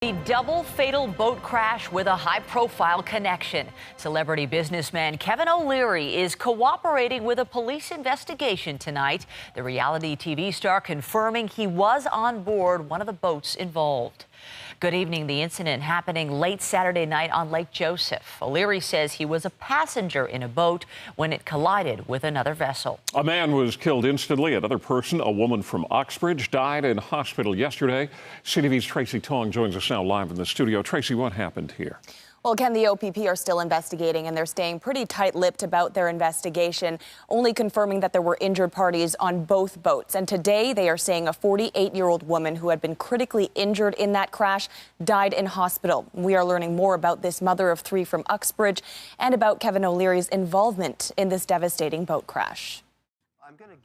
The double fatal boat crash with a high-profile connection. Celebrity businessman Kevin O'Leary is cooperating with a police investigation tonight. The reality TV star confirming he was on board one of the boats involved. Good evening. The incident happening late Saturday night on Lake Joseph. O'Leary says he was a passenger in a boat when it collided with another vessel. A man was killed instantly. Another person, a woman from Uxbridge, died in hospital yesterday. CTV's Tracy Tong joins us now live in the studio. Tracy, what happened here? Well, Ken, the OPP are still investigating, and they're staying pretty tight-lipped about their investigation, only confirming that there were injured parties on both boats. And today, they are saying a 48-year-old woman who had been critically injured in that crash died in hospital. We are learning more about this mother of three from Uxbridge and about Kevin O'Leary's involvement in this devastating boat crash.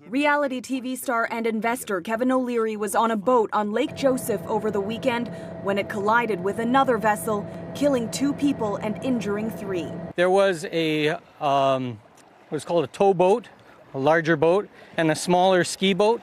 Reality TV star and investor Kevin O'Leary was on a boat on Lake Joseph over the weekend when it collided with another vessel, killing 2 people and injuring 3. There was what's called a towboat, a larger boat, and a smaller ski boat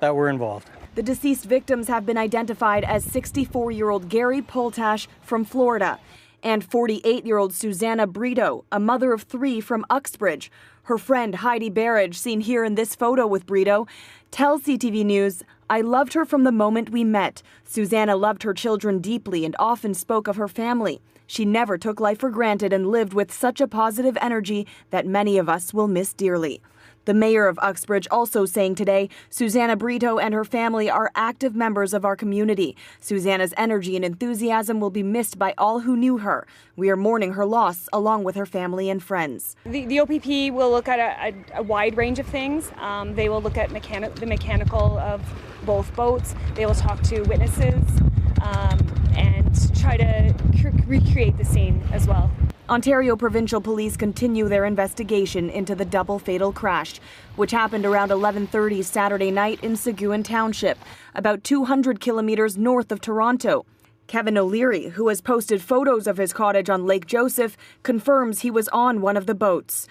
that were involved. The deceased victims have been identified as 64-year-old Gary Poltash from Florida and 48-year-old Susanna Brito, a mother of 3 from Uxbridge. Her friend Heidi Barrage, seen here in this photo with Brito, tells CTV News, "I loved her from the moment we met. Susanna loved her children deeply and often spoke of her family. She never took life for granted and lived with such a positive energy that many of us will miss dearly." The mayor of Uxbridge also saying today, Susanna Brito and her family are active members of our community. Susanna's energy and enthusiasm will be missed by all who knew her. We are mourning her loss along with her family and friends. The OPP will look at a wide range of things. They will look at the mechanical of both boats. They will talk to witnesses and try to recreate the scene as well. Ontario Provincial Police continue their investigation into the double fatal crash, which happened around 11:30 Saturday night in Seguin Township, about 200 kilometers north of Toronto. Kevin O'Leary, who has posted photos of his cottage on Lake Joseph, confirms he was on one of the boats.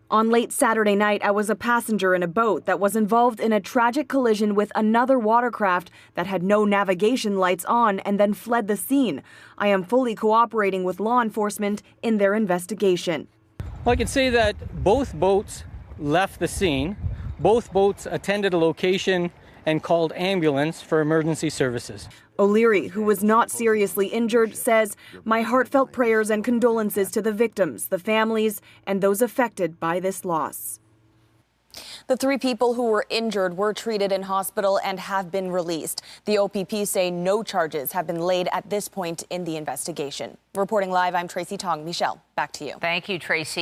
On late Saturday night, I was a passenger in a boat that was involved in a tragic collision with another watercraft that had no navigation lights on and then fled the scene. I am fully cooperating with law enforcement in their investigation. Well, I can say that both boats left the scene. Both boats attended a location and called ambulance for emergency services. O'Leary, who was not seriously injured, says, "My heartfelt prayers and condolences to the victims, the families, and those affected by this loss." The 3 people who were injured were treated in hospital and have been released. The OPP say no charges have been laid at this point in the investigation. Reporting live, I'm Tracy Tong. Michelle, back to you. Thank you, Tracy.